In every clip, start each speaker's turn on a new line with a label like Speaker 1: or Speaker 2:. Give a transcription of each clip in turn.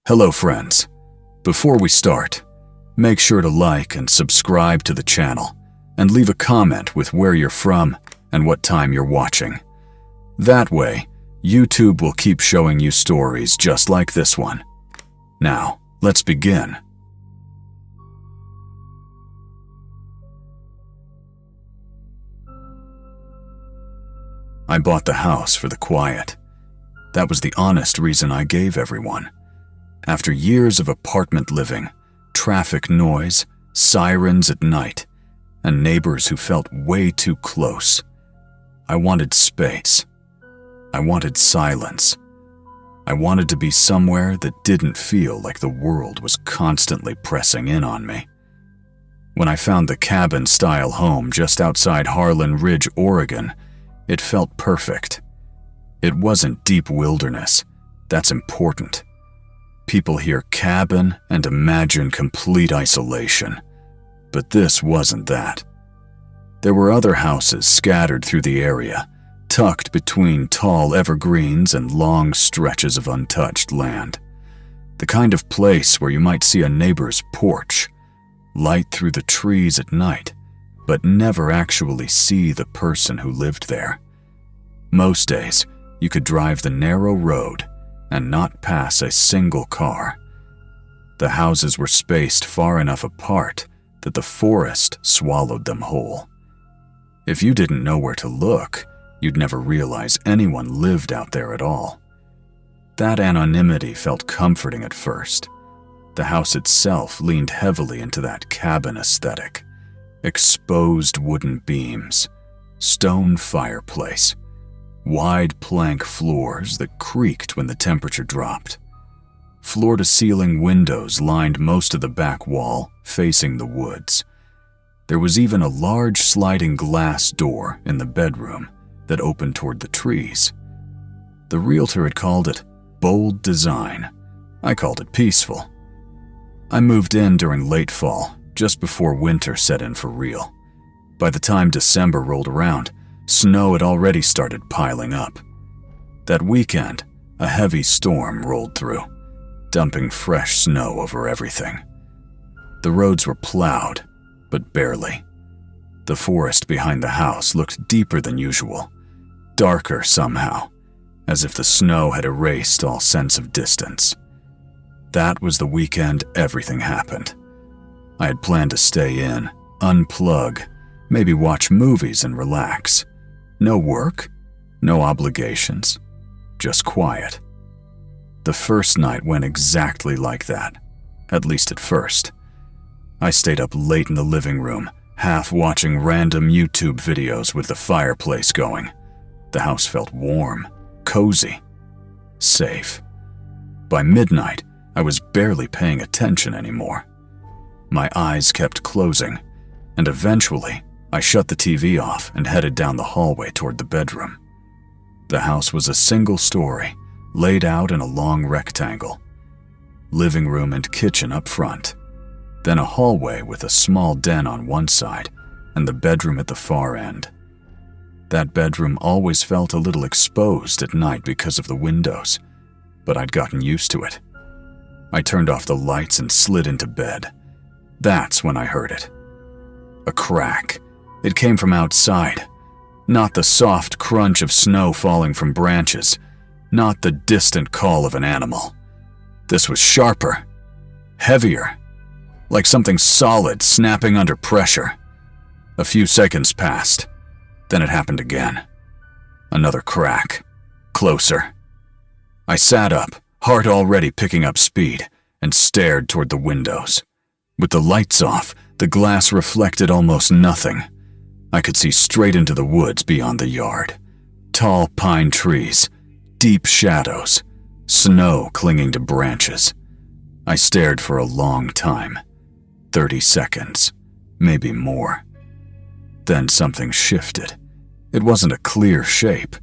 Speaker 1: Hello friends. Before we start, make sure to like and subscribe to the channel and leave a comment with where you're from and what time you're watching. That way, YouTube will keep showing you stories just like this one. Now, let's begin. I bought the house for the quiet. That was the honest reason I gave everyone. After years of apartment living, traffic noise, sirens at night, and neighbors who felt way too close, I wanted space. I wanted silence. I wanted to be somewhere that didn't feel like the world was constantly pressing in on me. When I found the cabin-style home just outside Harlan Ridge, Oregon, it felt perfect. It wasn't deep wilderness. That's important. People hear cabin and imagine complete isolation, but this wasn't that. There were other houses scattered through the area, tucked between tall evergreens and long stretches of untouched land. The kind of place where you might see a neighbor's porch, light through the trees at night, but never actually see the person who lived there. Most days, you could drive the narrow road and not pass a single car. The houses were spaced far enough apart that the forest swallowed them whole. If you didn't know where to look, you'd never realize anyone lived out there at all. That anonymity felt comforting at first. The house itself leaned heavily into that cabin aesthetic. Exposed wooden beams, stone fireplace, wide plank floors that creaked when the temperature dropped. Floor-to-ceiling windows lined most of the back wall, facing the woods. There was even a large sliding glass door in the bedroom that opened toward the trees. The realtor had called it bold design. I called it peaceful. I moved in during late fall, just before winter set in for real. By the time December rolled around, snow had already started piling up. That weekend, a heavy storm rolled through, dumping fresh snow over everything. The roads were plowed, but barely. The forest behind the house looked deeper than usual, darker somehow, as if the snow had erased all sense of distance. That was the weekend everything happened. I had planned to stay in, unplug, maybe watch movies and relax. No work, no obligations, just quiet. The first night went exactly like that, at least at first. I stayed up late in the living room, half watching random YouTube videos with the fireplace going. The house felt warm, cozy, safe. By midnight, I was barely paying attention anymore. My eyes kept closing, and eventually, I shut the TV off and headed down the hallway toward the bedroom. The house was a single story, laid out in a long rectangle. Living room and kitchen up front. Then a hallway with a small den on one side and the bedroom at the far end. That bedroom always felt a little exposed at night because of the windows, but I'd gotten used to it. I turned off the lights and slid into bed. That's when I heard it. A crack. It came from outside. Not the soft crunch of snow falling from branches. Not the distant call of an animal. This was sharper. Heavier. Like something solid snapping under pressure. A few seconds passed. Then it happened again. Another crack. Closer. I sat up, heart already picking up speed, and stared toward the windows. With the lights off, the glass reflected almost nothing. I could see straight into the woods beyond the yard. Tall pine trees, deep shadows, snow clinging to branches. I stared for a long time. 30 seconds, maybe more. Then something shifted. It wasn't a clear shape.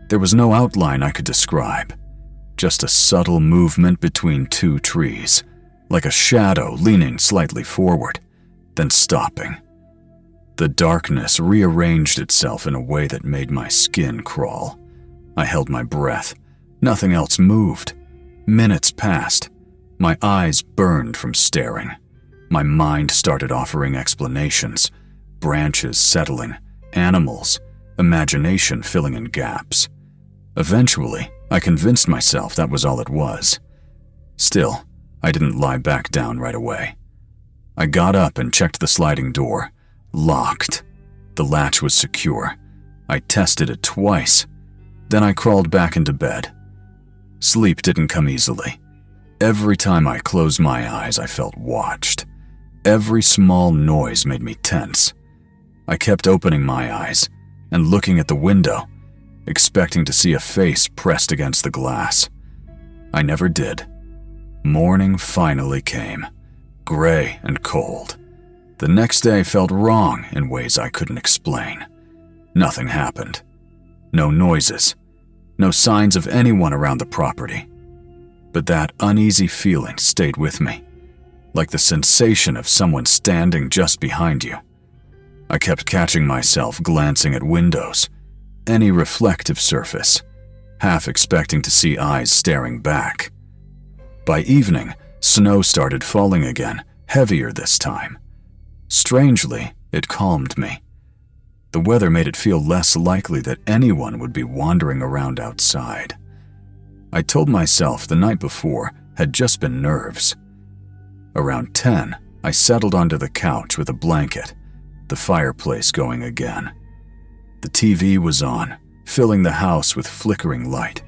Speaker 1: There was no outline I could describe. Just a subtle movement between two trees, like a shadow leaning slightly forward, then stopping. The darkness rearranged itself in a way that made my skin crawl. I held my breath. Nothing else moved. Minutes passed. My eyes burned from staring. My mind started offering explanations, branches settling, animals, imagination filling in gaps. Eventually, I convinced myself that was all it was. Still, I didn't lie back down right away. I got up and checked the sliding door. Locked. The latch was secure. I tested it twice. Then I crawled back into bed. Sleep didn't come easily. Every time I closed my eyes, I felt watched. Every small noise made me tense. I kept opening my eyes and looking at the window, expecting to see a face pressed against the glass. I never did. Morning finally came, gray and cold. The next day felt wrong in ways I couldn't explain. Nothing happened. No noises. No signs of anyone around the property. But that uneasy feeling stayed with me, like the sensation of someone standing just behind you. I kept catching myself glancing at windows, any reflective surface, half expecting to see eyes staring back. By evening, snow started falling again, heavier this time. Strangely, it calmed me. The weather made it feel less likely that anyone would be wandering around outside. I told myself the night before had just been nerves. Around 10, I settled onto the couch with a blanket, the fireplace going again. The TV was on, filling the house with flickering light.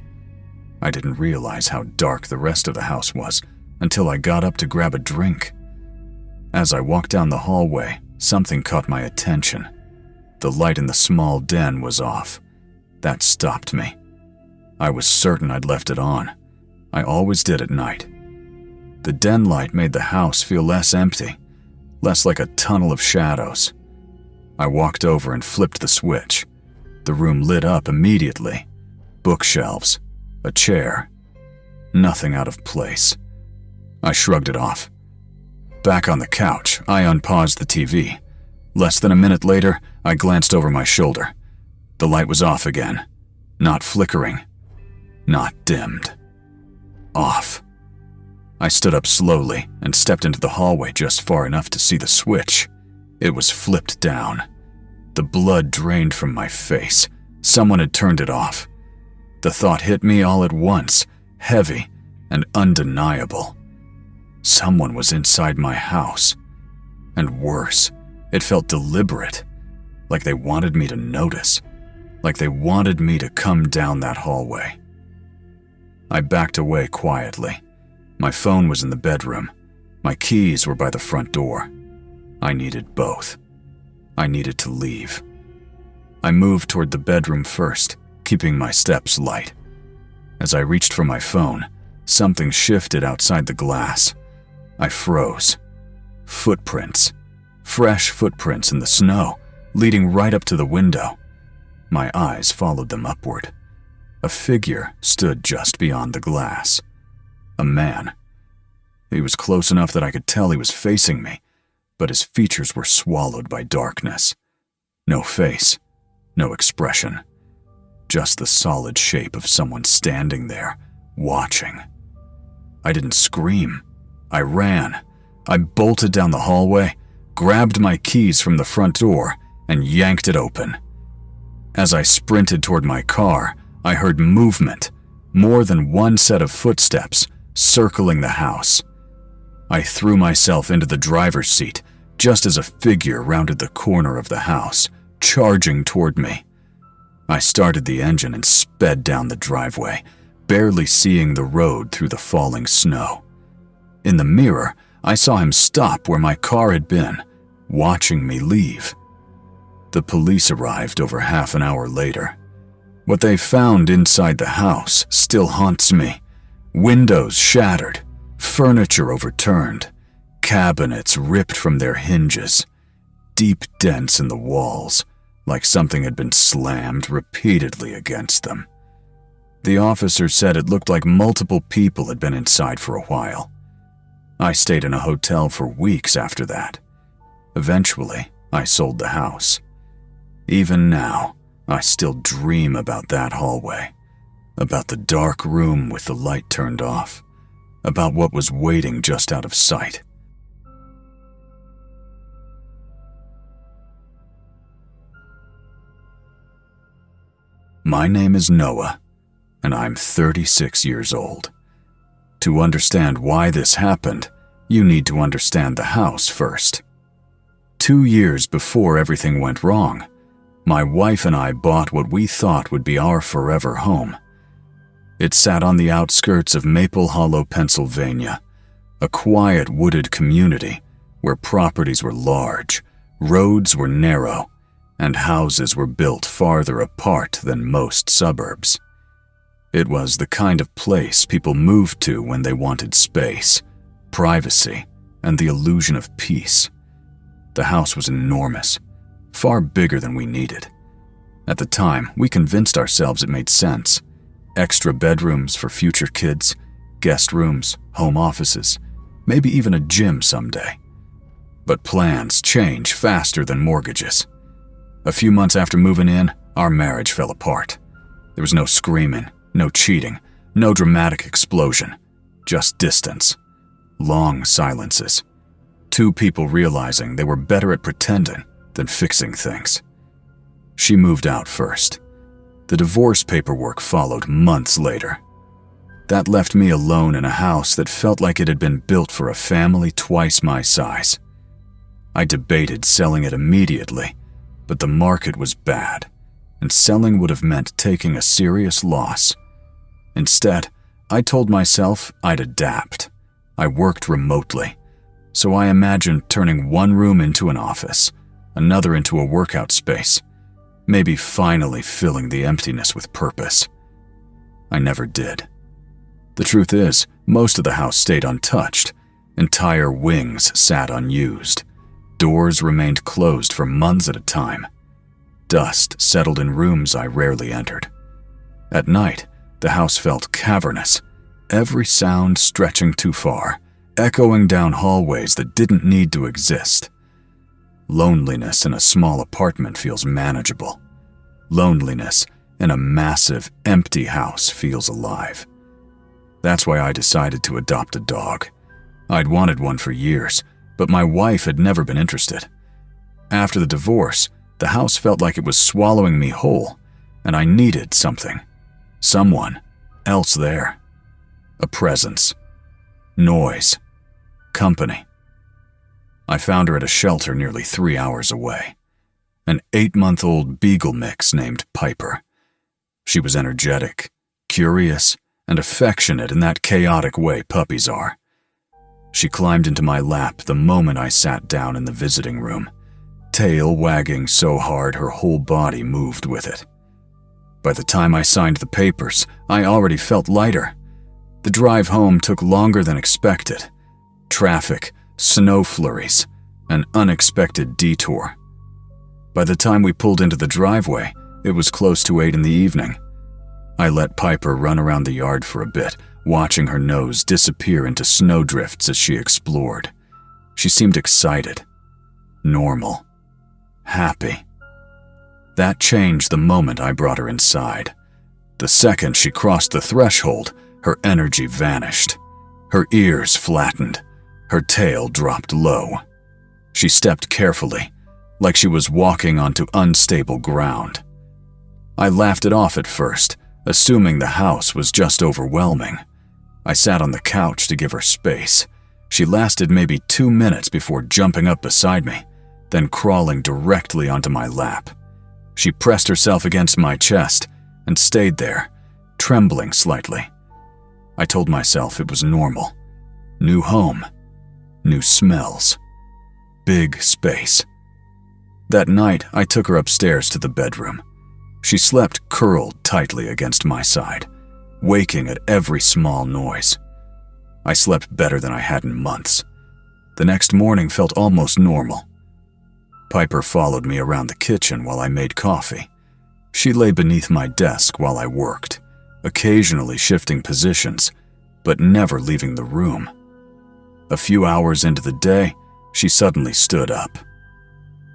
Speaker 1: I didn't realize how dark the rest of the house was until I got up to grab a drink. As I walked down the hallway, something caught my attention. The light in the small den was off. That stopped me. I was certain I'd left it on. I always did at night. The den light made the house feel less empty, less like a tunnel of shadows. I walked over and flipped the switch. The room lit up immediately. Bookshelves, a chair. Nothing out of place. I shrugged it off. Back on the couch, I unpaused the TV. Less than a minute later, I glanced over my shoulder. The light was off again. Not flickering. Not dimmed. Off. I stood up slowly and stepped into the hallway just far enough to see the switch. It was flipped down. The blood drained from my face. Someone had turned it off. The thought hit me all at once, heavy and undeniable. Someone was inside my house. And worse, it felt deliberate, like they wanted me to notice, like they wanted me to come down that hallway. I backed away quietly. My phone was in the bedroom. My keys were by the front door. I needed both. I needed to leave. I moved toward the bedroom first, keeping my steps light. As I reached for my phone, something shifted outside the glass. I froze. Footprints. Fresh footprints in the snow, leading right up to the window. My eyes followed them upward. A figure stood just beyond the glass. A man. He was close enough that I could tell he was facing me, but his features were swallowed by darkness. No face, no expression. Just the solid shape of someone standing there, watching. I didn't scream. I ran. I bolted down the hallway, grabbed my keys from the front door, and yanked it open. As I sprinted toward my car, I heard movement, more than one set of footsteps, circling the house. I threw myself into the driver's seat just as a figure rounded the corner of the house, charging toward me. I started the engine and sped down the driveway, barely seeing the road through the falling snow. In the mirror, I saw him stop where my car had been, watching me leave. The police arrived over half an hour later. What they found inside the house still haunts me. Windows shattered, furniture overturned, cabinets ripped from their hinges, deep dents in the walls, like something had been slammed repeatedly against them. The officer said it looked like multiple people had been inside for a while. I stayed in a hotel for weeks after that. Eventually, I sold the house. Even now, I still dream about that hallway, about the dark room with the light turned off, about what was waiting just out of sight. My name is Noah, and I'm 36 years old. To understand why this happened, you need to understand the house first. 2 years before everything went wrong, my wife and I bought what we thought would be our forever home. It sat on the outskirts of Maple Hollow, Pennsylvania, a quiet wooded community where properties were large, roads were narrow, and houses were built farther apart than most suburbs. It was the kind of place people moved to when they wanted space, privacy, and the illusion of peace. The house was enormous, far bigger than we needed. At the time, we convinced ourselves it made sense. Extra bedrooms for future kids, guest rooms, home offices, maybe even a gym someday. But plans change faster than mortgages. A few months after moving in, our marriage fell apart. There was no screaming, no cheating, no dramatic explosion, just distance. Long silences. Two people realizing they were better at pretending than fixing things. She moved out first. The divorce paperwork followed months later. That left me alone in a house that felt like it had been built for a family twice my size. I debated selling it immediately, but the market was bad, and selling would have meant taking a serious loss. Instead, I told myself I'd adapt. I worked remotely, so I imagined turning one room into an office, another into a workout space, maybe finally filling the emptiness with purpose. I never did. The truth is, most of the house stayed untouched. Entire wings sat unused. Doors remained closed for months at a time. Dust settled in rooms I rarely entered. At night, the house felt cavernous, every sound stretching too far, echoing down hallways that didn't need to exist. Loneliness in a small apartment feels manageable. Loneliness in a massive, empty house feels alive. That's why I decided to adopt a dog. I'd wanted one for years, but my wife had never been interested. After the divorce, the house felt like it was swallowing me whole, and I needed something. Someone else there. A presence. Noise. Company. I found her at a shelter nearly 3 hours away. An 8-month-old beagle mix named Piper. She was energetic, curious, and affectionate in that chaotic way puppies are. She climbed into my lap the moment I sat down in the visiting room, tail wagging so hard her whole body moved with it. By the time I signed the papers, I already felt lighter. The drive home took longer than expected. Traffic, snow flurries, an unexpected detour. By the time we pulled into the driveway, it was close to 8 in the evening. I let Piper run around the yard for a bit, watching her nose disappear into snowdrifts as she explored. She seemed excited, normal, happy. That changed the moment I brought her inside. The second she crossed the threshold, her energy vanished. Her ears flattened. Her tail dropped low. She stepped carefully, like she was walking onto unstable ground. I laughed it off at first, assuming the house was just overwhelming. I sat on the couch to give her space. She lasted maybe 2 minutes before jumping up beside me, then crawling directly onto my lap. She pressed herself against my chest and stayed there, trembling slightly. I told myself it was normal. New home, new smells, big space. That night, I took her upstairs to the bedroom. She slept curled tightly against my side, waking at every small noise. I slept better than I had in months. The next morning felt almost normal. Piper followed me around the kitchen while I made coffee. She lay beneath my desk while I worked, occasionally shifting positions, but never leaving the room. A few hours into the day, she suddenly stood up.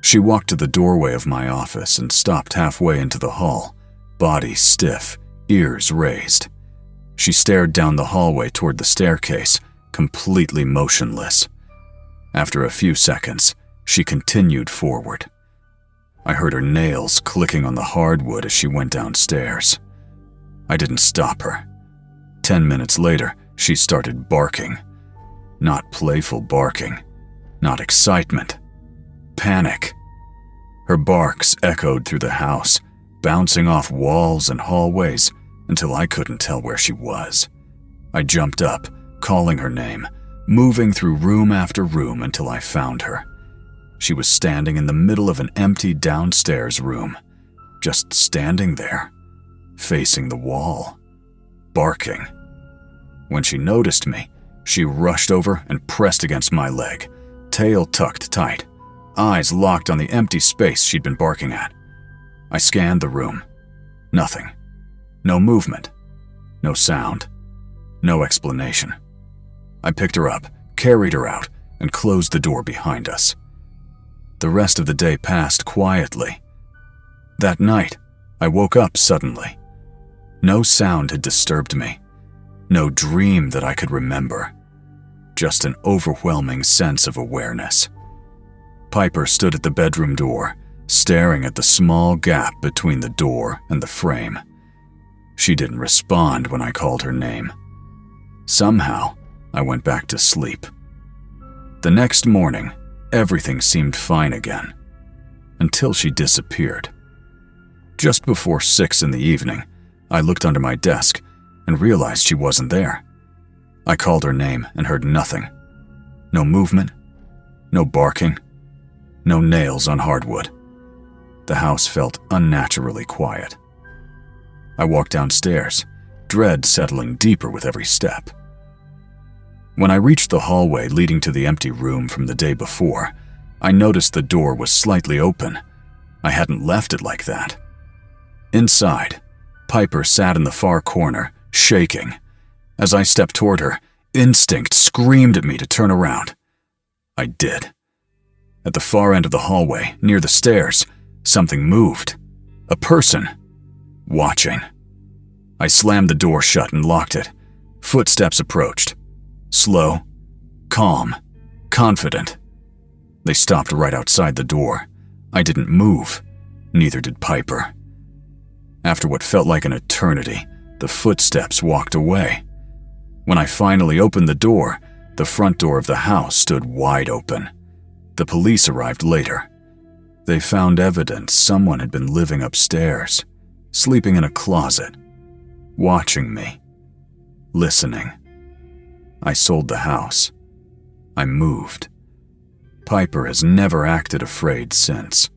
Speaker 1: She walked to the doorway of my office and stopped halfway into the hall, body stiff, ears raised. She stared down the hallway toward the staircase, completely motionless. After a few seconds, she continued forward. I heard her nails clicking on the hardwood as she went downstairs. I didn't stop her. 10 minutes later, she started barking. Not playful barking, not excitement. Panic. Her barks echoed through the house, bouncing off walls and hallways until I couldn't tell where she was. I jumped up, calling her name, moving through room after room until I found her. She was standing in the middle of an empty downstairs room, just standing there, facing the wall, barking. When she noticed me, she rushed over and pressed against my leg, tail tucked tight, eyes locked on the empty space she'd been barking at. I scanned the room. Nothing. No movement. No sound. No explanation. I picked her up, carried her out, and closed the door behind us. The rest of the day passed quietly. That night, I woke up suddenly. No sound had disturbed me. No dream that I could remember. Just an overwhelming sense of awareness. Piper stood at the bedroom door, staring at the small gap between the door and the frame. She didn't respond when I called her name. Somehow, I went back to sleep. The next morning, everything seemed fine again, until she disappeared. Just before 6 in the evening, I looked under my desk and realized she wasn't there. I called her name and heard nothing. No movement, no barking, no nails on hardwood. The house felt unnaturally quiet. I walked downstairs, dread settling deeper with every step. When I reached the hallway leading to the empty room from the day before, I noticed the door was slightly open. I hadn't left it like that. Inside, Piper sat in the far corner, shaking. As I stepped toward her, instinct screamed at me to turn around. I did. At the far end of the hallway, near the stairs, something moved. A person. Watching. I slammed the door shut and locked it. Footsteps approached. Slow, calm, confident. They stopped right outside the door. I didn't move. Neither did Piper. After what felt like an eternity, the footsteps walked away. When I finally opened the door, the front door of the house stood wide open. The police arrived later. They found evidence someone had been living upstairs, sleeping in a closet, watching me, listening. I sold the house. I moved. Piper has never acted afraid since.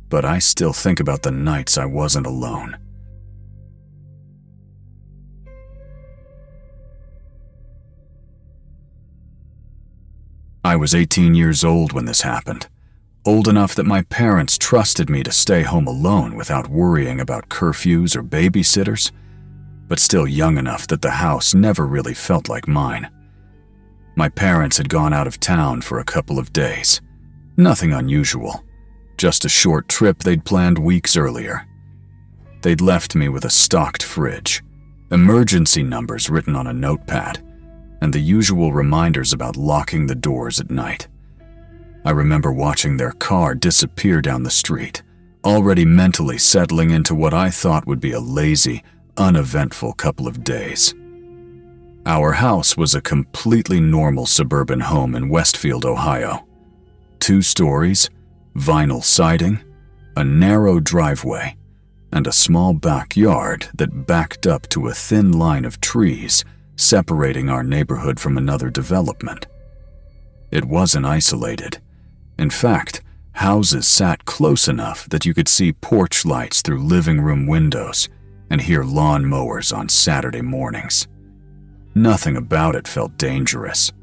Speaker 1: But I still think about the nights I wasn't alone. I was 18 years old when this happened. Old enough that my parents trusted me to stay home alone without worrying about curfews or babysitters, but still young enough that the house never really felt like mine. My parents had gone out of town for a couple of days. Nothing unusual, just a short trip they'd planned weeks earlier. They'd left me with a stocked fridge, emergency numbers written on a notepad, and the usual reminders about locking the doors at night. I remember watching their car disappear down the street, already mentally settling into what I thought would be a lazy, uneventful couple of days. Our house was a completely normal suburban home in Westfield, Ohio. 2 stories, vinyl siding, a narrow driveway, and a small backyard that backed up to a thin line of trees separating our neighborhood from another development. It wasn't isolated. In fact, houses sat close enough that you could see porch lights through living room windows and hear lawn mowers on Saturday mornings. Nothing about it felt dangerous.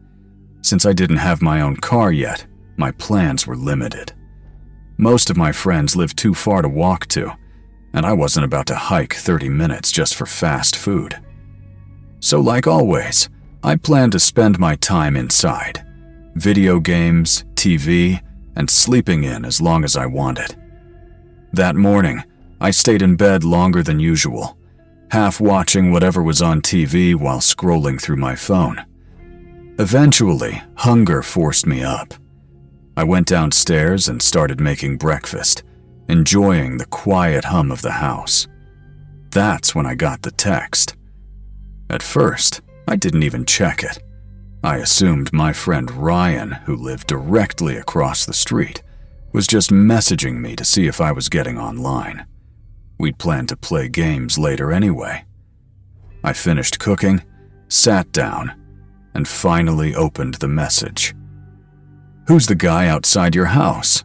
Speaker 1: Since I didn't have my own car yet, my plans were limited. Most of my friends lived too far to walk to, and I wasn't about to hike 30 minutes just for fast food. So like always, I planned to spend my time inside. Video games, TV, and sleeping in as long as I wanted. That morning, I stayed in bed longer than usual, half watching whatever was on TV while scrolling through my phone. Eventually, hunger forced me up. I went downstairs and started making breakfast, enjoying the quiet hum of the house. That's when I got the text. At first, I didn't even check it. I assumed my friend Ryan, who lived directly across the street, was just messaging me to see if I was getting online. We'd planned to play games later anyway. I finished cooking, sat down, and finally opened the message. "Who's the guy outside your house?"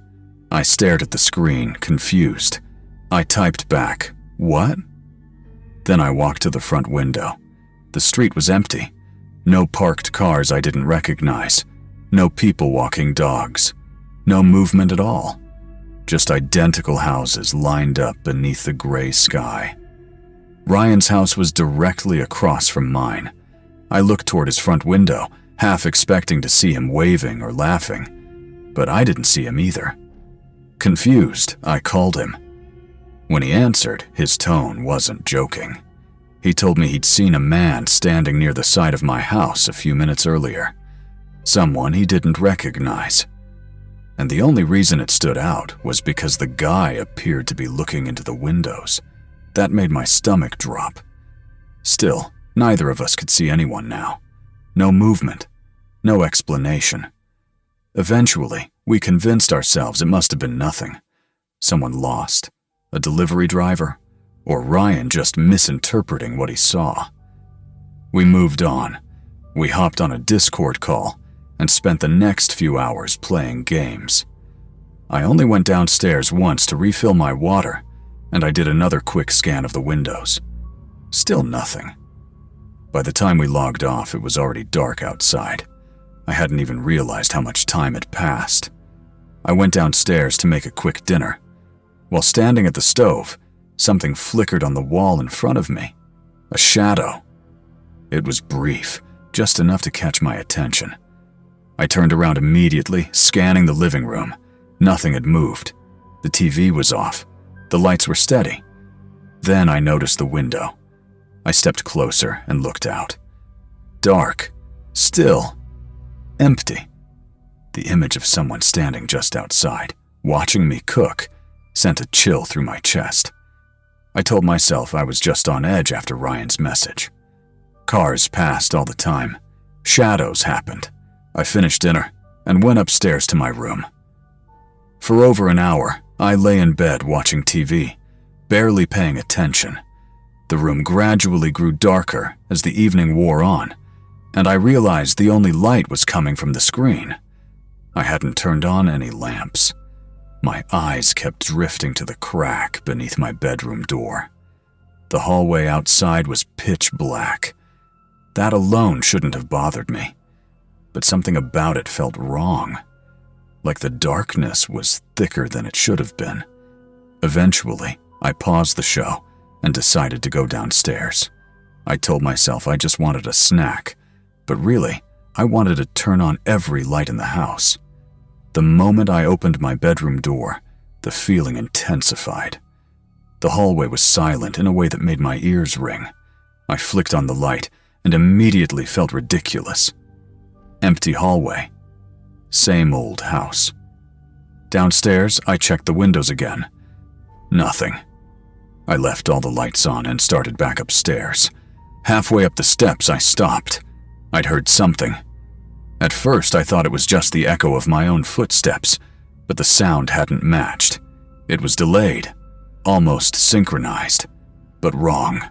Speaker 1: I stared at the screen, confused. I typed back, "What?" Then I walked to the front window. The street was empty. No parked cars I didn't recognize. No people walking dogs. No movement at all. Just identical houses lined up beneath the gray sky. Ryan's house was directly across from mine. I looked toward his front window, half expecting to see him waving or laughing, but I didn't see him either. Confused, I called him. When he answered, his tone wasn't joking. He told me he'd seen a man standing near the side of my house a few minutes earlier. Someone he didn't recognize. And the only reason it stood out was because the guy appeared to be looking into the windows. That made my stomach drop. Still, neither of us could see anyone now. No movement. No explanation. Eventually, we convinced ourselves it must have been nothing. Someone lost. A delivery driver. Or Ryan just misinterpreting what he saw. We moved on. We hopped on a Discord call and spent the next few hours playing games. I only went downstairs once to refill my water, and I did another quick scan of the windows. Still nothing. By the time we logged off, it was already dark outside. I hadn't even realized how much time had passed. I went downstairs to make a quick dinner. While standing at the stove, something flickered on the wall in front of me. A shadow. It was brief, just enough to catch my attention. I turned around immediately, scanning the living room. Nothing had moved. The TV was off. The lights were steady. Then I noticed the window. I stepped closer and looked out. Dark. Still. Empty. The image of someone standing just outside, watching me cook, sent a chill through my chest. I told myself I was just on edge after Ryan's message. Cars passed all the time. Shadows happened. I finished dinner and went upstairs to my room. For over an hour, I lay in bed watching TV, barely paying attention. The room gradually grew darker as the evening wore on, and I realized the only light was coming from the screen. I hadn't turned on any lamps. My eyes kept drifting to the crack beneath my bedroom door. The hallway outside was pitch black. That alone shouldn't have bothered me, but something about it felt wrong, like the darkness was thicker than it should have been. Eventually, I paused the show and decided to go downstairs. I told myself I just wanted a snack, but really, I wanted to turn on every light in the house. The moment I opened my bedroom door, the feeling intensified. The hallway was silent in a way that made my ears ring. I flicked on the light and immediately felt ridiculous. Empty hallway. Same old house. Downstairs, I checked the windows again. Nothing. I left all the lights on and started back upstairs. Halfway up the steps, I stopped. I'd heard something. At first, I thought it was just the echo of my own footsteps, but the sound hadn't matched. It was delayed, almost synchronized, but wrong.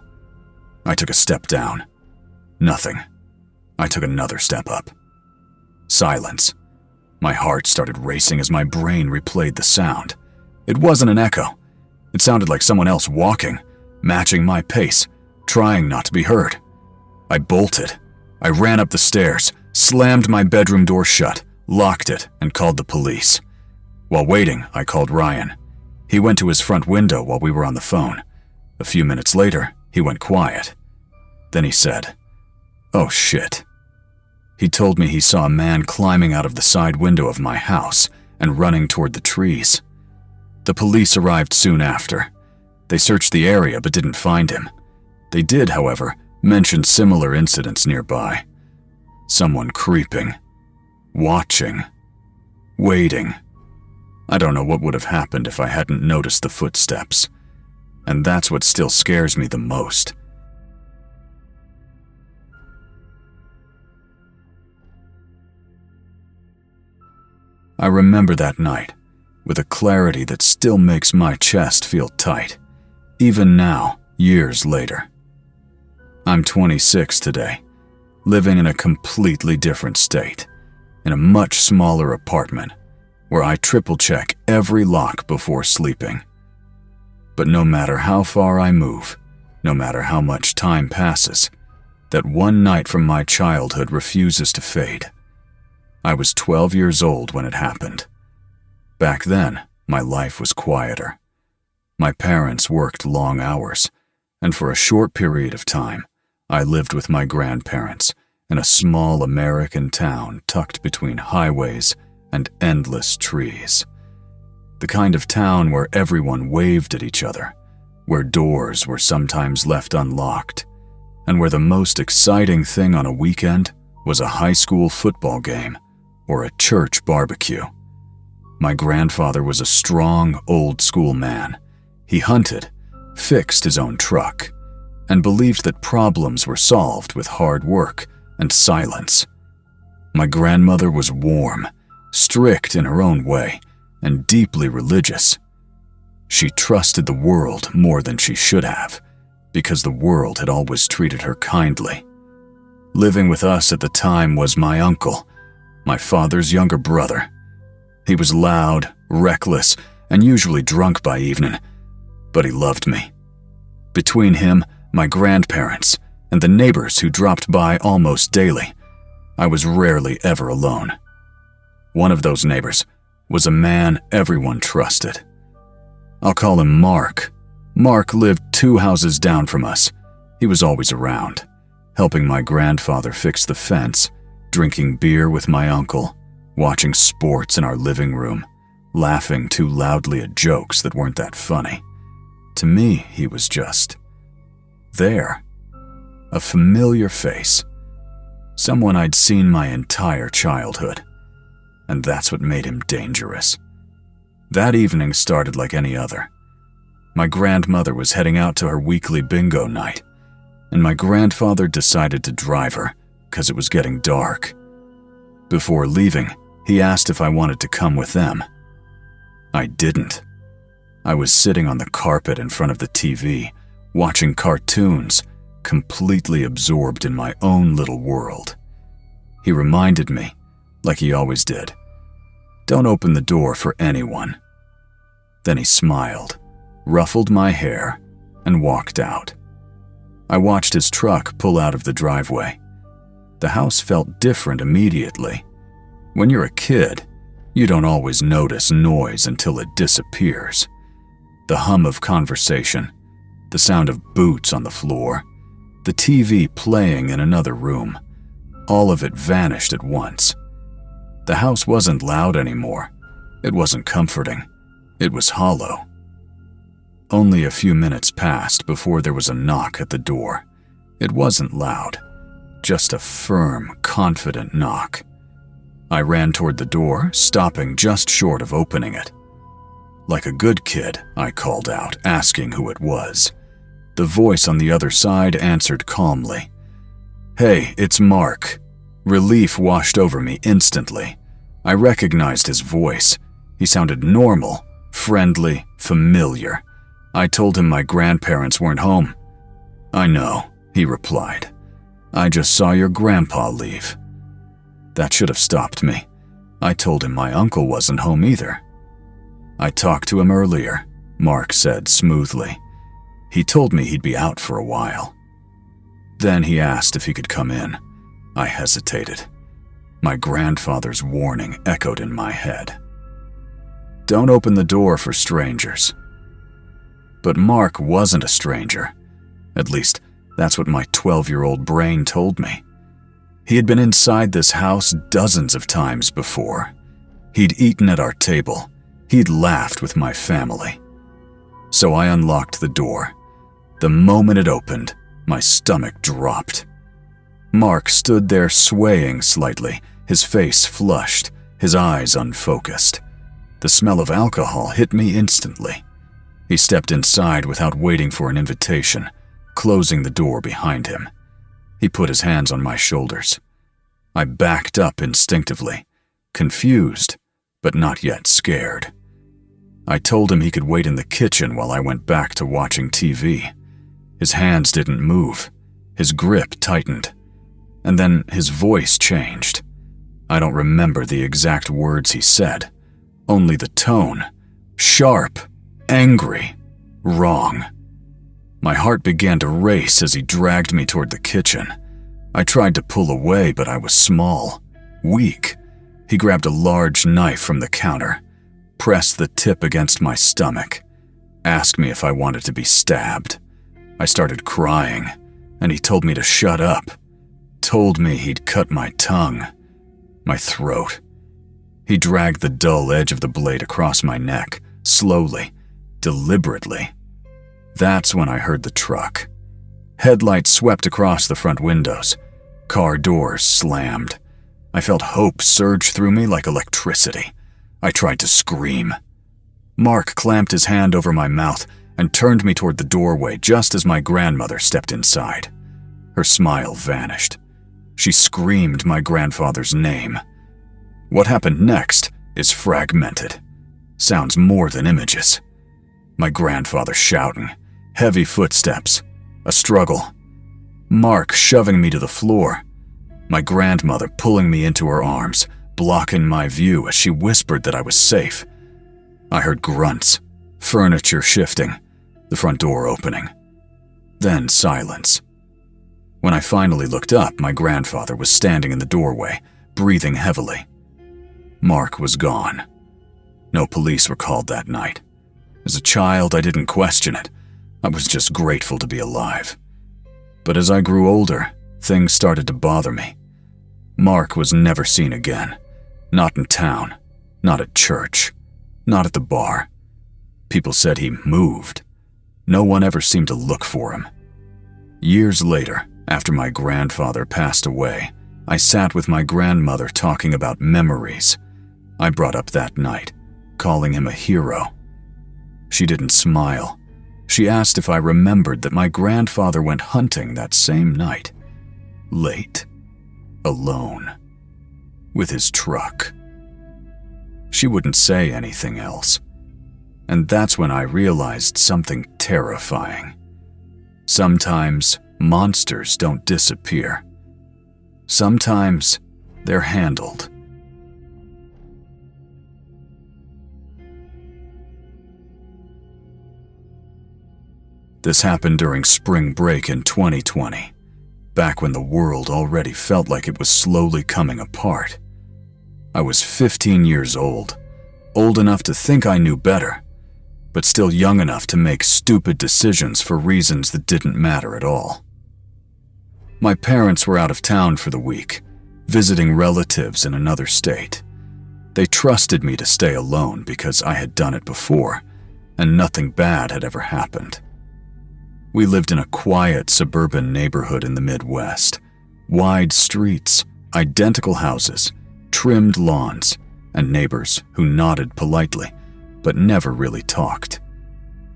Speaker 1: I took a step down. Nothing. I took another step up. Silence. My heart started racing as my brain replayed the sound. It wasn't an echo. It sounded like someone else walking, matching my pace, trying not to be heard. I bolted. I ran up the stairs, slammed my bedroom door shut, locked it, and called the police. While waiting, I called Ryan. He went to his front window while we were on the phone. A few minutes later, he went quiet. Then he said, "Oh shit." He told me he saw a man climbing out of the side window of my house and running toward the trees. The police arrived soon after. They searched the area but didn't find him. They did, however, mention similar incidents nearby. Someone creeping, watching, waiting. I don't know what would have happened if I hadn't noticed the footsteps. And that's what still scares me the most. I remember that night with a clarity that still makes my chest feel tight, even now, years later. I'm 26 today, living in a completely different state, in a much smaller apartment where I triple-check every lock before sleeping. But no matter how far I move, no matter how much time passes, that one night from my childhood refuses to fade. I was 12 years old when it happened. Back then, my life was quieter. My parents worked long hours, and for a short period of time, I lived with my grandparents in a small American town tucked between highways and endless trees. The kind of town where everyone waved at each other, where doors were sometimes left unlocked, and where the most exciting thing on a weekend was a high school football game or a church barbecue. My grandfather was a strong, old-school man. He hunted, fixed his own truck, and believed that problems were solved with hard work and silence. My grandmother was warm, strict in her own way, and deeply religious. She trusted the world more than she should have, because the world had always treated her kindly. Living with us at the time was my uncle, my father's younger brother. He was loud, reckless, and usually drunk by evening, but he loved me. Between him, my grandparents, and the neighbors who dropped by almost daily, I was rarely ever alone. One of those neighbors was a man everyone trusted. I'll call him Mark. Mark lived 2 houses down from us. He was always around, helping my grandfather fix the fence, drinking beer with my uncle, watching sports in our living room, laughing too loudly at jokes that weren't that funny. To me, he was just there. A familiar face. Someone I'd seen my entire childhood. And that's what made him dangerous. That evening started like any other. My grandmother was heading out to her weekly bingo night, and my grandfather decided to drive her because it was getting dark. Before leaving, he asked if I wanted to come with them. I didn't. I was sitting on the carpet in front of the TV, watching cartoons, completely absorbed in my own little world. He reminded me, like he always did, "Don't open the door for anyone." Then he smiled, ruffled my hair, and walked out. I watched his truck pull out of the driveway. The house felt different immediately. When you're a kid, you don't always notice noise until it disappears. The hum of conversation, the sound of boots on the floor, the TV playing in another room, all of it vanished at once. The house wasn't loud anymore. It wasn't comforting. It was hollow. Only a few minutes passed before there was a knock at the door. It wasn't loud, just a firm, confident knock. I ran toward the door, stopping just short of opening it. Like a good kid, I called out, asking who it was. The voice on the other side answered calmly. "Hey, it's Mark." Relief washed over me instantly. I recognized his voice. He sounded normal, friendly, familiar. I told him my grandparents weren't home. "I know," he replied. "I just saw your grandpa leave." That should have stopped me. I told him my uncle wasn't home either. "I talked to him earlier," Mark said smoothly. "He told me he'd be out for a while." Then he asked if he could come in. I hesitated. My grandfather's warning echoed in my head. "Don't open the door for strangers." But Mark wasn't a stranger. At least, that's what my 12-year-old brain told me. He had been inside this house dozens of times before. He'd eaten at our table. He'd laughed with my family. So I unlocked the door. The moment it opened, My stomach dropped. Mark stood there swaying slightly, his face flushed, his eyes unfocused. The smell of alcohol hit me instantly. He stepped inside without waiting for an invitation, closing the door behind him. He put his hands on my shoulders. I backed up instinctively, confused, but not yet scared. I told him he could wait in the kitchen while I went back to watching TV. His hands didn't move. His grip tightened. And then his voice changed. I don't remember the exact words he said, only the tone. Sharp, angry, wrong. My heart began to race as he dragged me toward the kitchen. I tried to pull away, but I was small, weak. He grabbed a large knife from the counter, pressed the tip against my stomach, asked me if I wanted to be stabbed. I started crying, and he told me to shut up, told me he'd cut my tongue, my throat. He dragged the dull edge of the blade across my neck, slowly, deliberately. That's when I heard the truck. Headlights swept across the front windows. Car doors slammed. I felt hope surge through me like electricity. I tried to scream. Mark clamped his hand over my mouth and turned me toward the doorway just as my grandmother stepped inside. Her smile vanished. She screamed my grandfather's name. What happened next is fragmented. Sounds more than images. My grandfather shouting, heavy footsteps, a struggle. Mark shoving me to the floor. My grandmother pulling me into her arms, blocking my view as she whispered that I was safe. I heard grunts, furniture shifting, the front door opening. Then silence. When I finally looked up, my grandfather was standing in the doorway, breathing heavily. Mark was gone. No police were called that night. As a child, I didn't question it. I was just grateful to be alive. But as I grew older, things started to bother me. Mark was never seen again. Not in town, not at church, not at the bar. People said he moved. No one ever seemed to look for him. Years later, after my grandfather passed away, I sat with my grandmother talking about memories. I brought up that night, calling him a hero. She didn't smile. She asked if I remembered that my grandfather went hunting that same night. Late. Alone. With his truck. She wouldn't say anything else. And that's when I realized something terrifying. Sometimes monsters don't disappear. Sometimes they're handled. This happened during spring break in 2020, back when the world already felt like it was slowly coming apart. I was 15 years old enough to think I knew better, but still young enough to make stupid decisions for reasons that didn't matter at all. My parents were out of town for the week, visiting relatives in another state. They trusted me to stay alone because I had done it before, and nothing bad had ever happened. We lived in a quiet suburban neighborhood in the Midwest. Wide streets, identical houses, trimmed lawns, and neighbors who nodded politely, but never really talked.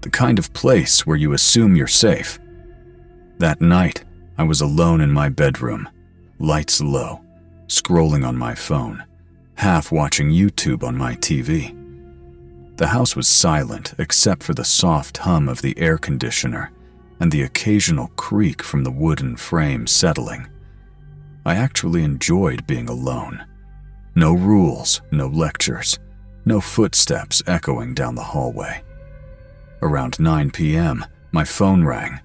Speaker 1: The kind of place where you assume you're safe. That night, I was alone in my bedroom, lights low, scrolling on my phone, half watching YouTube on my TV. The house was silent except for the soft hum of the air conditioner and the occasional creak from the wooden frame settling. I actually enjoyed being alone. No rules, no lectures, no footsteps echoing down the hallway. Around 9 p.m., my phone rang.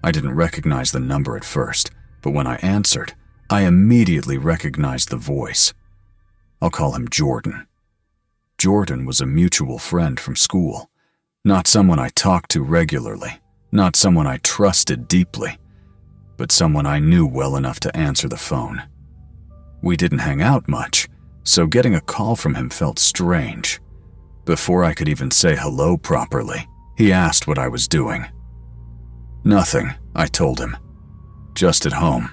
Speaker 1: I didn't recognize the number at first, but when I answered, I immediately recognized the voice. I'll call him Jordan. Jordan was a mutual friend from school, not someone I talked to regularly. Not someone I trusted deeply, but someone I knew well enough to answer the phone. We didn't hang out much, so getting a call from him felt strange. Before I could even say hello properly, he asked what I was doing. Nothing, I told him. just at home."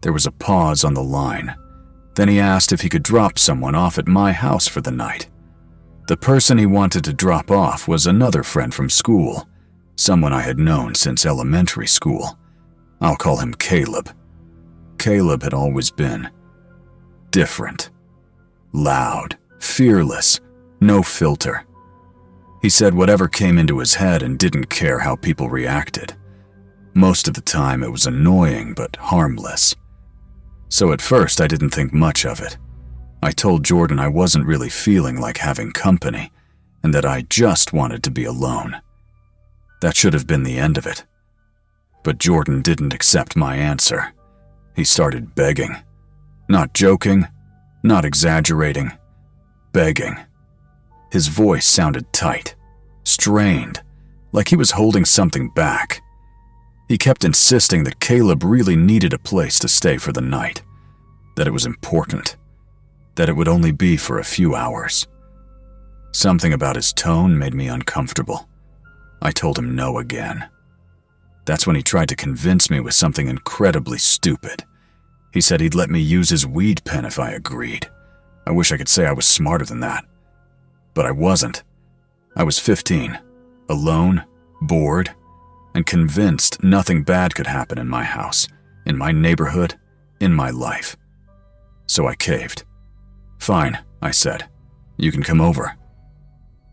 Speaker 1: There was a pause on the line. Then he asked if he could drop someone off at my house for the night. The person he wanted to drop off was another friend from school, someone I had known since elementary school. I'll call him Caleb. Caleb had always been different. Loud, fearless, no filter. He said whatever came into his head and didn't care how people reacted. Most of the time it was annoying but harmless. So at first I didn't think much of it. I told Jordan I wasn't really feeling like having company and that I just wanted to be alone. That should have been the end of it. But Jordan didn't accept my answer. He started begging. Not joking, not exaggerating, begging. His voice sounded tight, strained, like he was holding something back. He kept insisting that Caleb really needed a place to stay for the night, that it was important, that it would only be for a few hours. Something about his tone made me uncomfortable. I told him no again. That's when he tried to convince me with something incredibly stupid. He said he'd let me use his weed pen if I agreed. I wish I could say I was smarter than that. But I wasn't. I was 15, alone, bored, and convinced nothing bad could happen in my house, in my neighborhood, in my life. So I caved. "Fine," I said. "You can come over."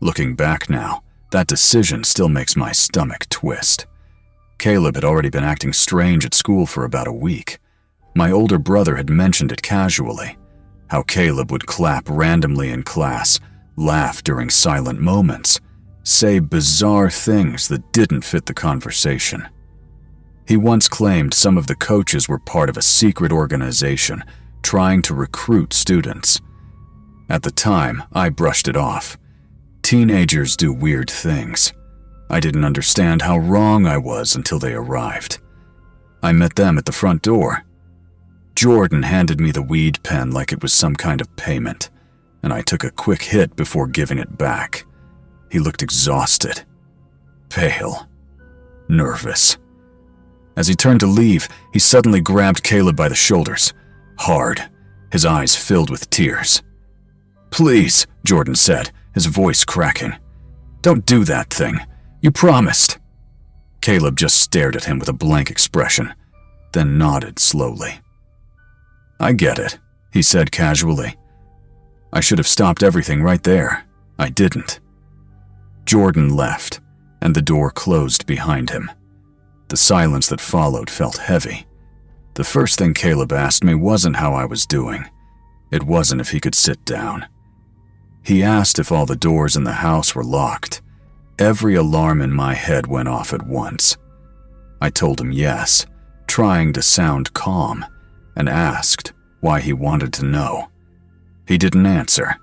Speaker 1: Looking back now, that decision still makes my stomach twist. Caleb had already been acting strange at school for about a week. My older brother had mentioned it casually, how Caleb would clap randomly in class, laugh during silent moments, say bizarre things that didn't fit the conversation. He once claimed some of the coaches were part of a secret organization trying to recruit students. At the time, I brushed it off. Teenagers do weird things. I didn't understand how wrong I was until they arrived. I met them at the front door. Jordan handed me the weed pen like it was some kind of payment, and I took a quick hit before giving it back. He looked exhausted, pale, nervous. As he turned to leave, he suddenly grabbed Caleb by the shoulders, hard, his eyes filled with tears. "Please," Jordan said, his voice cracking. "Don't do that thing. You promised." Caleb just stared at him with a blank expression, then nodded slowly. "I get it," he said casually. "I should have stopped everything right there. I didn't." Jordan left, and the door closed behind him. The silence that followed felt heavy. The first thing Caleb asked me wasn't how I was doing. It wasn't if he could sit down. He asked if all the doors in the house were locked. Every alarm in my head went off at once. I told him yes, trying to sound calm, and asked why he wanted to know. He didn't answer.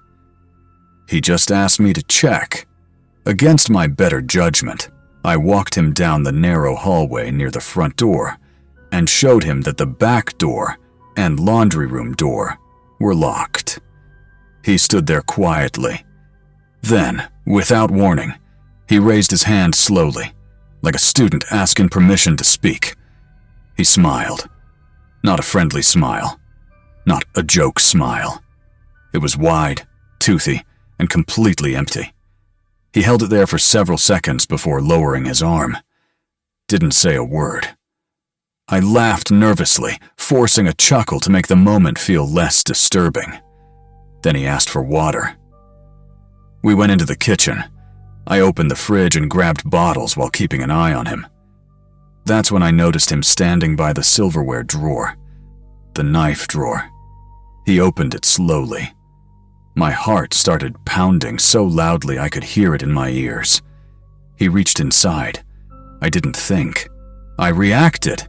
Speaker 1: He just asked me to check. Against my better judgment, I walked him down the narrow hallway near the front door and showed him that the back door and laundry room door were locked. He stood there quietly. Then, without warning, he raised his hand slowly, like a student asking permission to speak. He smiled. Not a friendly smile. Not a joke smile. It was wide, toothy, and completely empty. He held it there for several seconds before lowering his arm. Didn't say a word. I laughed nervously, forcing a chuckle to make the moment feel less disturbing. Then he asked for water. We went into the kitchen. I opened the fridge and grabbed bottles while keeping an eye on him. That's when I noticed him standing by the silverware drawer, the knife drawer. He opened it slowly. My heart started pounding so loudly I could hear it in my ears. He reached inside. I didn't think. I reacted.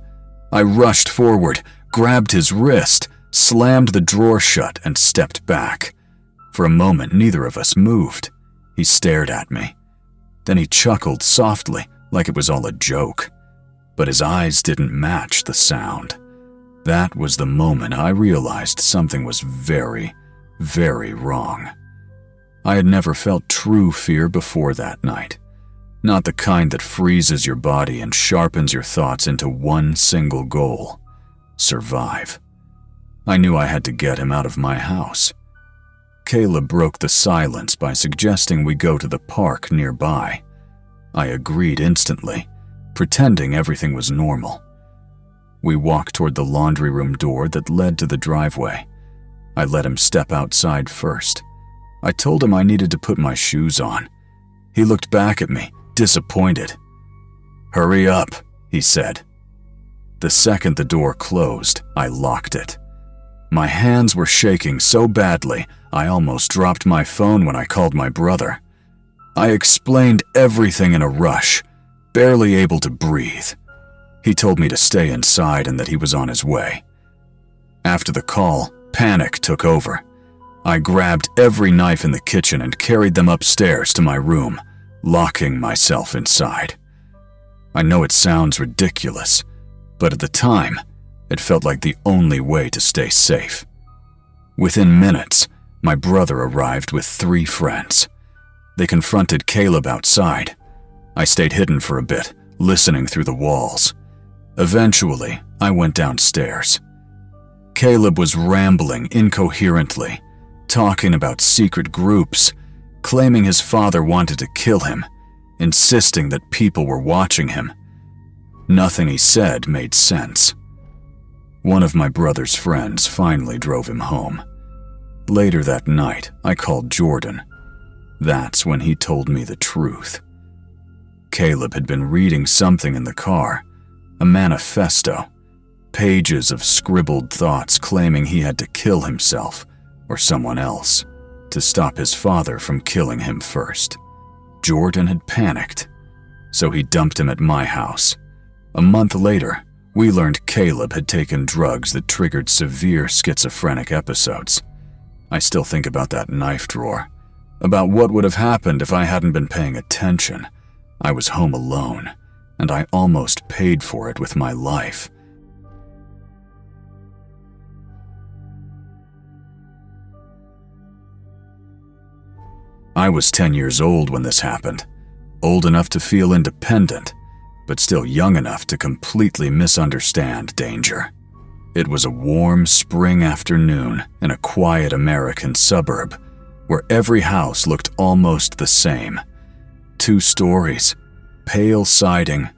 Speaker 1: I rushed forward, grabbed his wrist, slammed the drawer shut, and stepped back. For a moment, neither of us moved. He stared at me. Then he chuckled softly, like it was all a joke. But his eyes didn't match the sound. That was the moment I realized something was very, very wrong. I had never felt true fear before that night. Not the kind that freezes your body and sharpens your thoughts into one single goal: survive. I knew I had to get him out of my house. Caleb broke the silence by suggesting we go to the park nearby. I agreed instantly, pretending everything was normal. We walked toward the laundry room door that led to the driveway. I let him step outside first. I told him I needed to put my shoes on. He looked back at me, disappointed. "Hurry up," he said. The second the door closed, I locked it. My hands were shaking so badly, I almost dropped my phone when I called my brother. I explained everything in a rush, barely able to breathe. He told me to stay inside and that he was on his way. After the call, panic took over. I grabbed every knife in the kitchen and carried them upstairs to my room, locking myself inside. I know it sounds ridiculous, but at the time, it felt like the only way to stay safe. Within minutes, my brother arrived with 3 friends. They confronted Caleb outside. I stayed hidden for a bit, listening through the walls. Eventually, I went downstairs. Caleb was rambling incoherently, talking about secret groups, claiming his father wanted to kill him, insisting that people were watching him. Nothing he said made sense. One of my brother's friends finally drove him home. Later that night, I called Jordan. That's when he told me the truth. Caleb had been reading something in the car, a manifesto, pages of scribbled thoughts claiming he had to kill himself or someone else to stop his father from killing him first. Jordan had panicked, so he dumped him at my house. A month later, we learned Caleb had taken drugs that triggered severe schizophrenic episodes. I still think about that knife drawer, about what would have happened if I hadn't been paying attention. I was home alone, and I almost paid for it with my life. I was 10 years old when this happened, old enough to feel independent, but still young enough to completely misunderstand danger. It was a warm spring afternoon in a quiet American suburb where every house looked almost the same. 2 stories, pale siding,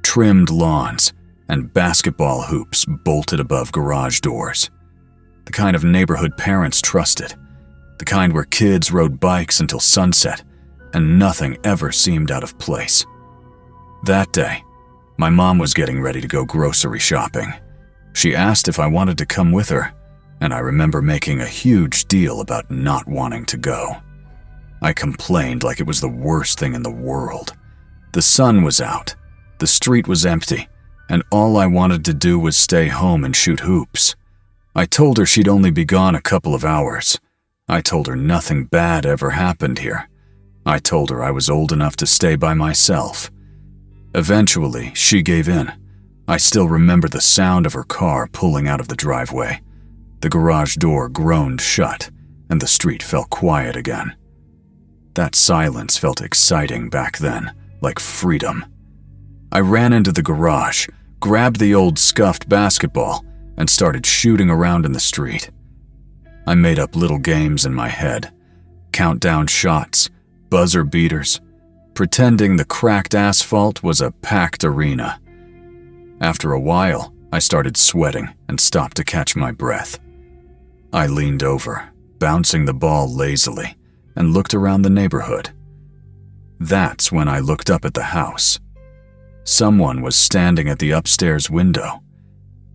Speaker 1: trimmed lawns, and basketball hoops bolted above garage doors. The kind of neighborhood parents trusted, the kind where kids rode bikes until sunset, and nothing ever seemed out of place. That day, my mom was getting ready to go grocery shopping. She asked if I wanted to come with her, and I remember making a huge deal about not wanting to go. I complained like it was the worst thing in the world. The sun was out, the street was empty, and all I wanted to do was stay home and shoot hoops. I told her she'd only be gone a couple of hours. I told her nothing bad ever happened here. I told her I was old enough to stay by myself. Eventually, she gave in. I still remember the sound of her car pulling out of the driveway. The garage door groaned shut, and the street fell quiet again. That silence felt exciting back then, like freedom. I ran into the garage, grabbed the old scuffed basketball, and started shooting around in the street. I made up little games in my head, countdown shots, buzzer beaters, pretending the cracked asphalt was a packed arena. After a while, I started sweating and stopped to catch my breath. I leaned over, bouncing the ball lazily, and looked around the neighborhood. That's when I looked up at the house. Someone was standing at the upstairs window.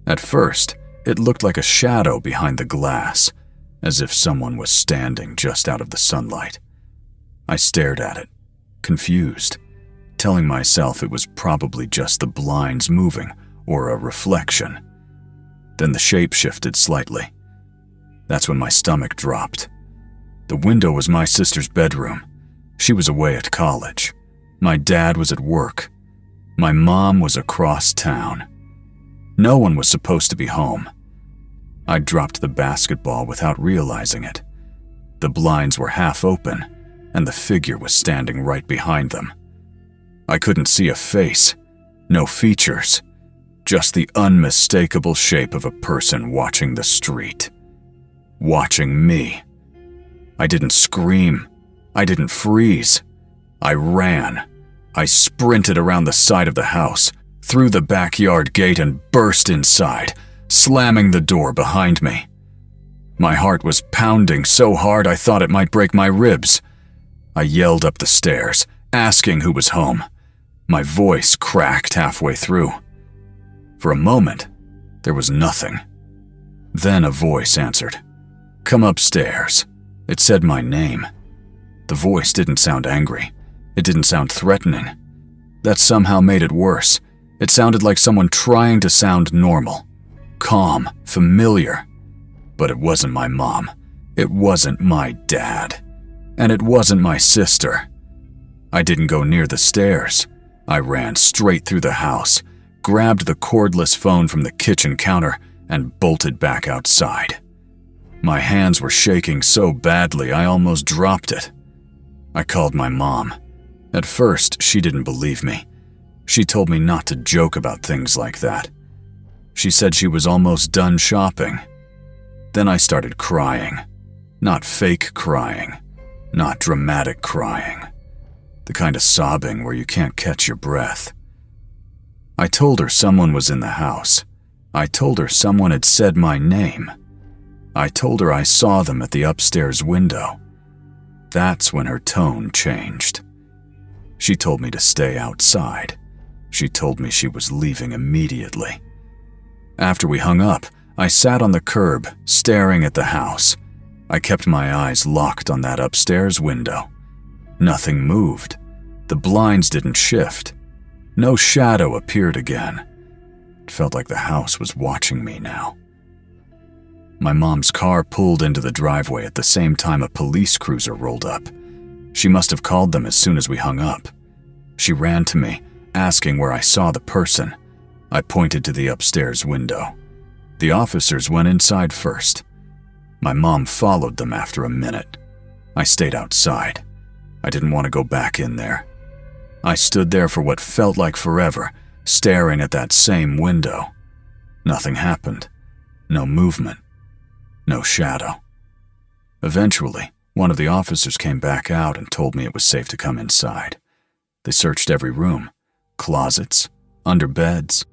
Speaker 1: At first, it looked like a shadow behind the glass, as if someone was standing just out of the sunlight. I stared at it, confused, telling myself it was probably just the blinds moving or a reflection. Then the shape shifted slightly. That's when my stomach dropped. The window was my sister's bedroom. She was away at college. My dad was at work. My mom was across town. No one was supposed to be home. I dropped the basketball without realizing it. The blinds were half open, and the figure was standing right behind them. I couldn't see a face, no features, just the unmistakable shape of a person watching the street. Watching me. I didn't scream. I didn't freeze. I ran. I sprinted around the side of the house, through the backyard gate and burst inside, slamming the door behind me. My heart was pounding so hard I thought it might break my ribs. I yelled up the stairs, asking who was home. My voice cracked halfway through. For a moment, there was nothing. Then a voice answered. "Come upstairs." It said my name. The voice didn't sound angry. It didn't sound threatening. That somehow made it worse. It sounded like someone trying to sound normal, calm, familiar. But it wasn't my mom. It wasn't my dad. And it wasn't my sister. I didn't go near the stairs. I ran straight through the house, grabbed the cordless phone from the kitchen counter, and bolted back outside. My hands were shaking so badly I almost dropped it. I called my mom. At first, she didn't believe me. She told me not to joke about things like that. She said she was almost done shopping. Then I started crying. Not fake crying. Not dramatic crying. The kind of sobbing where you can't catch your breath. I told her someone was in the house. I told her someone had said my name. I told her I saw them at the upstairs window. That's when her tone changed. She told me to stay outside. She told me she was leaving immediately. After we hung up, I sat on the curb, staring at the house. I kept my eyes locked on that upstairs window. Nothing moved. The blinds didn't shift. No shadow appeared again. It felt like the house was watching me now. My mom's car pulled into the driveway at the same time a police cruiser rolled up. She must have called them as soon as we hung up. She ran to me, asking where I saw the person. I pointed to the upstairs window. The officers went inside first. My mom followed them after a minute. I stayed outside. I didn't want to go back in there. I stood there for what felt like forever, staring at that same window. Nothing happened. No movement. No shadow. Eventually, one of the officers came back out and told me it was safe to come inside. They searched every room, closets, under beds,